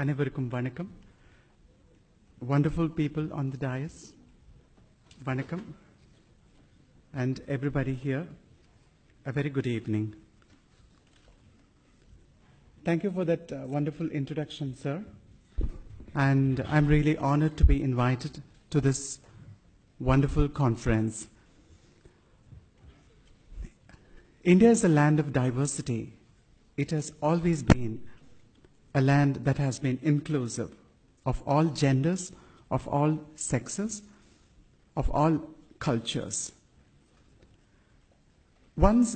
அனைவருக்கும் வணக்கம். Wonderful people on the dais, வணக்கம். And everybody here, a very good evening. Thank you for that wonderful introduction, sir. And I'm really honored to be invited to this wonderful conference. India is a land of diversity. It has always been a land that has been inclusive of all genders, of all sexes, of all cultures. Once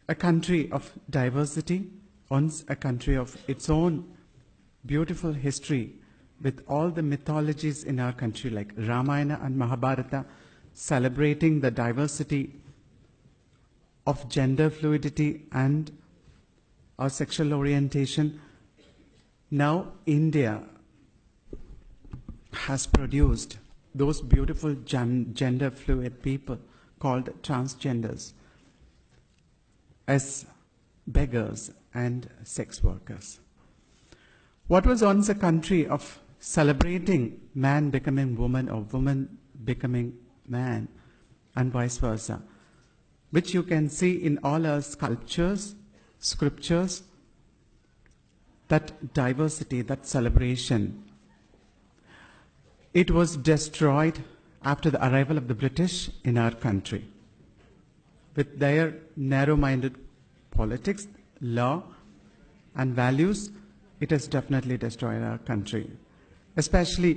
a country of diversity, once a country of its own beautiful history, with all the mythologies in our country like Ramayana and Mahabharata, celebrating the diversity of gender fluidity and our sexual orientation. Now India has produced those beautiful gender fluid people called transgenders as beggars and sex workers. What was once a country of celebrating man becoming woman or woman becoming man and vice versa, which you can see in all our sculptures, scriptures, that diversity, that celebration. It was destroyed after the arrival of the British in our country. With their narrow-minded politics, law, and values, it has definitely destroyed our country. Especially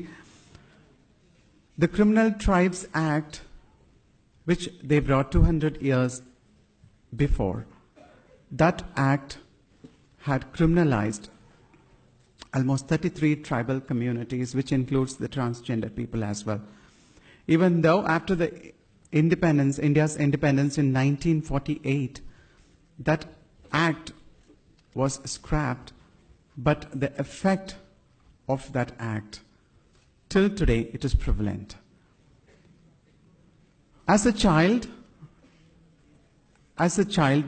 the Criminal Tribes Act, which they brought 200 years before. That act had criminalized almost 33 tribal communities, which includes the transgender people as well. Even though after the independence, India's independence in 1948, that act was scrapped, but the effect of that act, till today, it is prevalent. As a child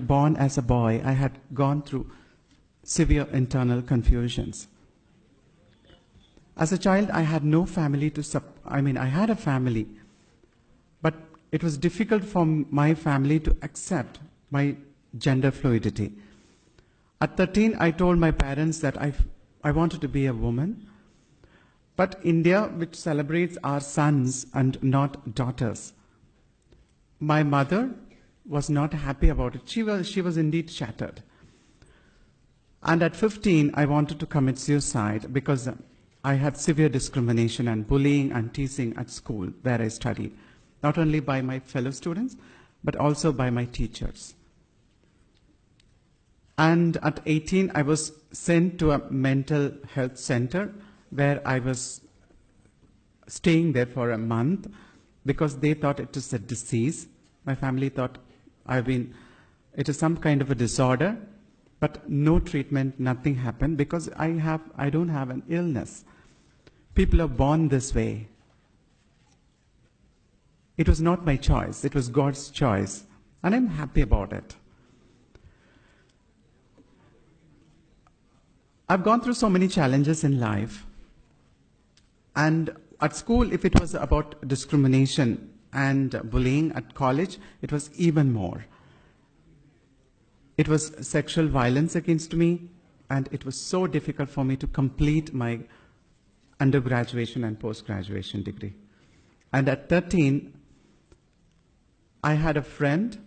born as a boy, I had gone through severe internal confusions. As a child, I had no family to I had a family, but it was difficult for my family to accept my gender fluidity. At 13, I told my parents that I wanted to be a woman, but India, which celebrates our sons and not daughters, my mother was not happy about it. She was indeed shattered. And at 15, I wanted to commit suicide because I had severe discrimination and bullying and teasing at school where I studied, not only by my fellow students, but also by my teachers. And at 18, I was sent to a mental health center where I was staying there for a month because they thought it was a disease. My family thought it is some kind of a disorder, but no treatment, nothing happened because I don't have an illness. People are born this way. It was not my choice. It was God's choice. And I'm happy about it. I've gone through so many challenges in life. And at school, if it was about discrimination and bullying, at college, it was even more. It was sexual violence against me, and it was so difficult for me to complete my undergraduation and post-graduation degree. And at 13, I had a friend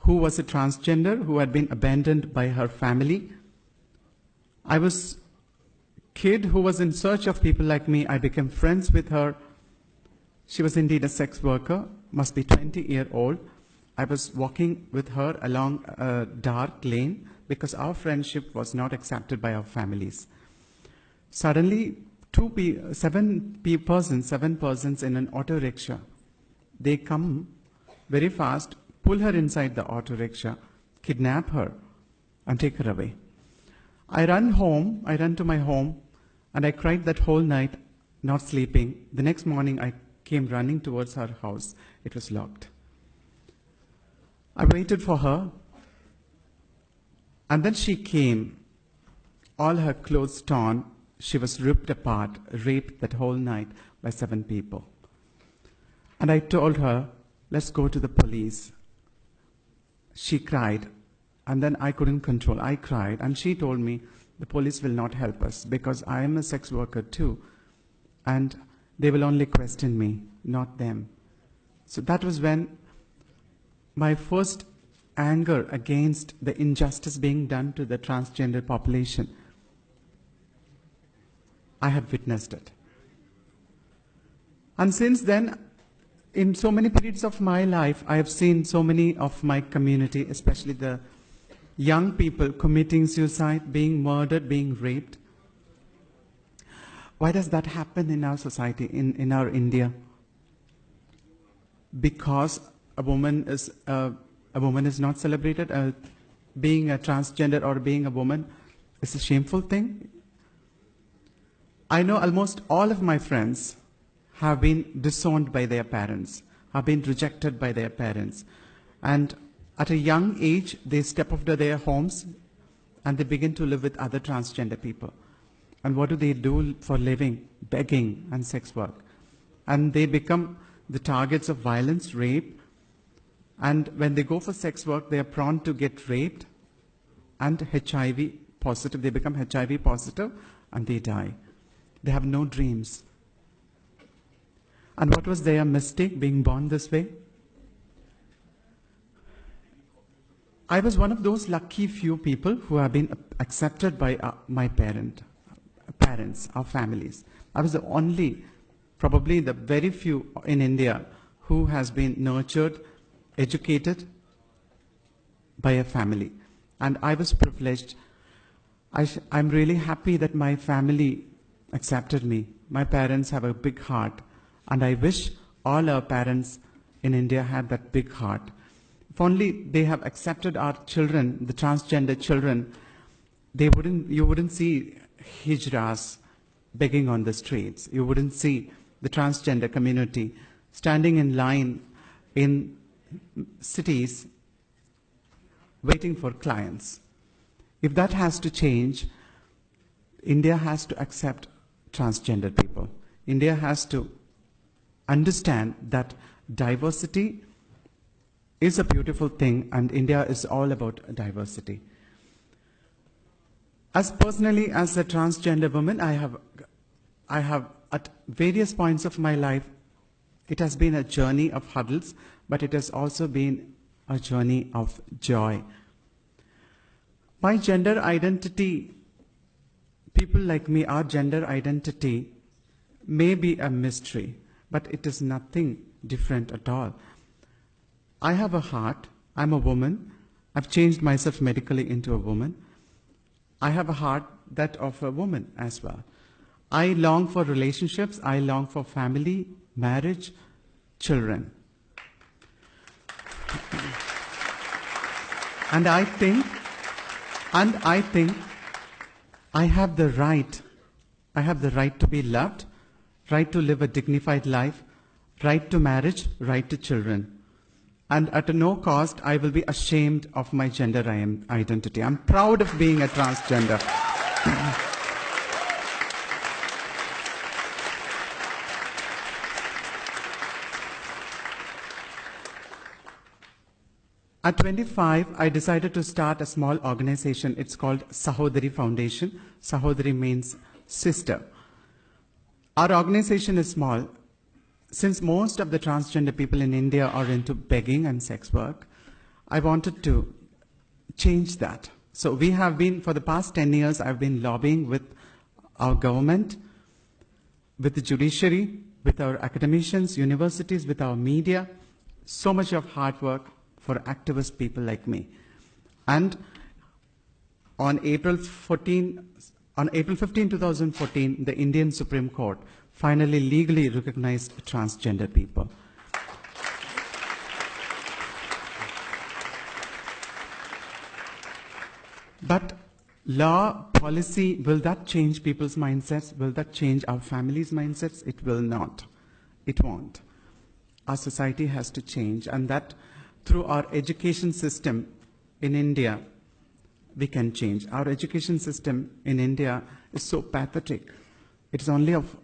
who was a transgender who had been abandoned by her family. I was a kid who was in search of people like me. I became friends with her. She was indeed a sex worker, must be 20-year-old. I was walking with her along a dark lane because our friendship was not accepted by our families. Suddenly, seven persons in an auto rickshaw, they come very fast, pull her inside the auto rickshaw, kidnap her, and take her away. I run to my home, and I cried that whole night, not sleeping. The next morning, I came running towards her house. It was locked. I waited for her, and then she came, all her clothes torn, she was ripped apart, raped that whole night by 7 people. And I told her, let's go to the police. She cried, and then I couldn't control. I cried, and she told me, the police will not help us because I am a sex worker too, and they will only question me, not them. So that was when my first anger against the injustice being done to the transgender population, I have witnessed it. And since then, in so many periods of my life, I have seen so many of my community, especially the young people, committing suicide, being murdered, being raped. Why does that happen in our society, in our India? Because a woman is not celebrated. Being a transgender or being a woman is a shameful thing. I know almost all of my friends have been disowned by their parents, have been rejected by their parents. And at a young age, they step out of their homes and they begin to live with other transgender people. And what do they do for living? Begging and sex work. And they become the targets of violence, rape. And when they go for sex work, they are prone to get raped and HIV positive. They become HIV positive and they die. They have no dreams. And what was their mistake, being born this way? I was one of those lucky few people who have been accepted by my parents, our families. I was the only, probably the very few in India who has been nurtured, educated by a family. And I was privileged. I'm really happy that my family accepted me. My parents have a big heart. And I wish all our parents in India had that big heart. If only they have accepted our children, the transgender children, you wouldn't see hijras begging on the streets. You wouldn't see the transgender community standing in line in cities waiting for clients. If that has to change, India has to accept transgender people. India has to understand that diversity is a beautiful thing, and India is all about diversity. As personally, as a transgender woman, I have at various points of my life, it has been a journey of hurdles, but it has also been a journey of joy. My gender identity, people like me, our gender identity may be a mystery, but it is nothing different at all. I have a heart. I'm a woman. I've changed myself medically into a woman. I have a heart that of a woman as well. I long for relationships. I long for family, marriage, children. And I think I have the right. I have the right to be loved, right to live a dignified life, right to marriage, right to children. And at no cost, I will be ashamed of my gender identity. I'm proud of being a transgender. At 25, I decided to start a small organization. It's called Sahodari Foundation. Sahodari means sister. Our organization is small. Since most of the transgender people in India are into begging and sex work, I wanted to change that. So we have been, for the past 10 years, I've been lobbying with our government, with the judiciary, with our academicians, universities, with our media. So much of hard work for activist people like me. And on April 15, 2014, the Indian Supreme Court finally legally recognized transgender people. But law, policy, will that change people's mindsets? Will that change our families' mindsets? It will not. It won't. Our society has to change, and that through our education system in India, we can change. Our education system in India is so pathetic. It is only of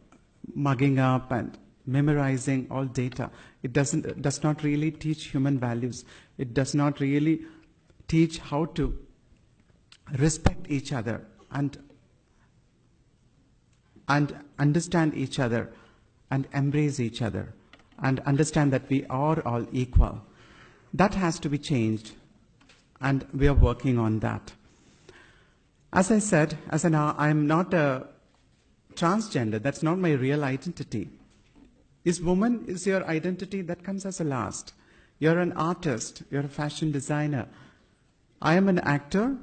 mugging up and memorizing all data. It does not really teach human values. It does not really teach how to respect each other and understand each other and embrace each other and understand that we are all equal. That has to be changed, and we are working on that. As I said, I'm not a transgender. That's not my real identity. Is woman is your identity? That comes as a last. You're an artist. You're a fashion designer. I am an actor.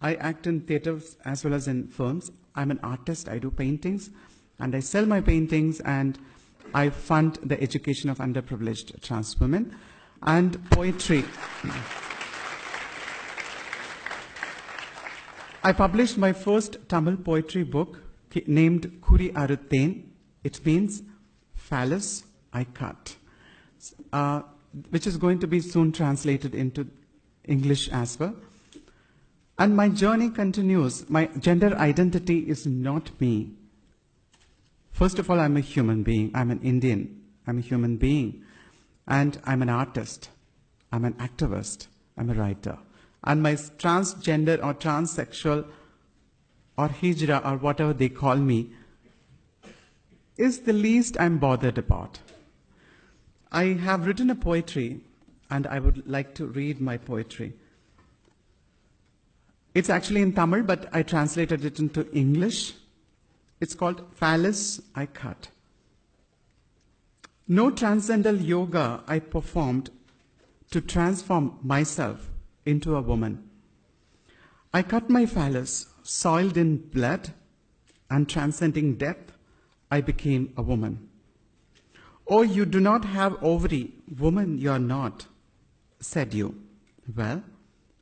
I act in theaters as well as in films. I'm an artist. I do paintings, and I sell my paintings, and I fund the education of underprivileged trans women and poetry. I published my first Tamil poetry book named Kuri Arutthen. It means phallus I cut, which is going to be soon translated into English as well. And my journey continues. My gender identity is not me. First of all, I'm a human being. I'm an Indian. I'm a human being. And I'm an artist. I'm an activist. I'm a writer. And my transgender or transsexual or hijra or whatever they call me is the least I'm bothered about. I have written a poetry, and I would like to read my poetry. It's actually in Tamil, but I translated it into English. It's called Phallus I Cut. No transcendental yoga I performed to transform myself into a woman. I cut my phallus, soiled in blood, and transcending death, I became a woman. Oh, you do not have ovary, woman you are not, said you. Well,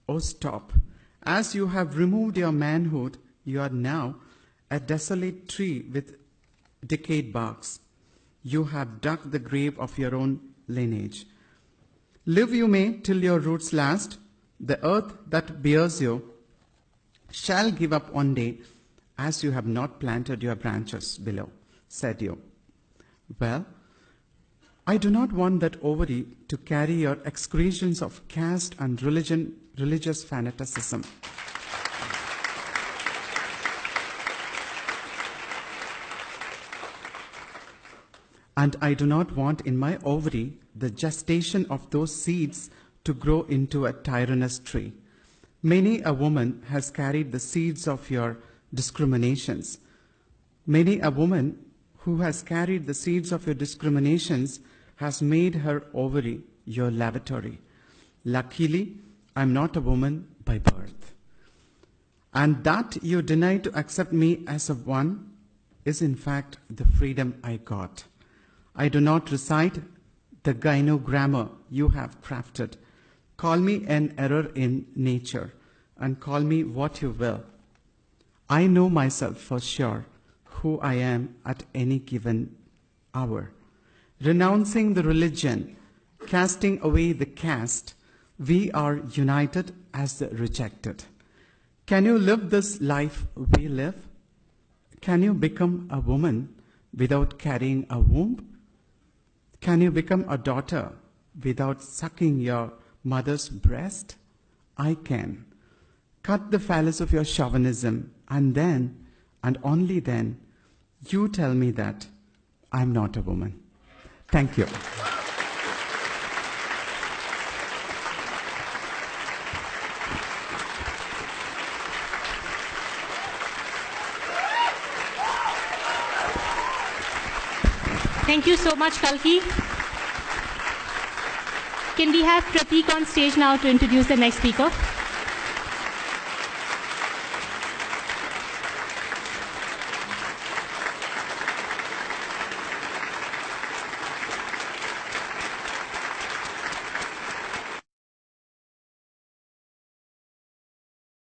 oh stop. As you have removed your manhood, you are now a desolate tree with decayed barks. You have dug the grave of your own lineage. Live you may till your roots last. The earth that bears you shall give up one day, as you have not planted your branches below, said you. Well, I do not want that ovary to carry your excretions of caste and religious fanaticism. And I do not want in my ovary the gestation of those seeds to grow into a tyrannous tree. Many a woman has carried the seeds of your discriminations. Many a woman who has carried the seeds of your discriminations has made her ovary your lavatory. Luckily, I'm not a woman by birth. And that you deny to accept me as a one is in fact the freedom I got. I do not recite the gynogrammar you have crafted. Call me an error in nature, and call me what you will. I know myself for sure, who I am at any given hour. Renouncing the religion, casting away the caste, we are united as the rejected. Can you live this life we live? Can you become a woman without carrying a womb? Can you become a daughter without sucking your mother's breast? I can. Cut the phallus of your chauvinism, and then, and only then, you tell me that I'm not a woman. Thank you. Thank you so much, Kalki. Can we have Pratik on stage now to introduce the next speaker?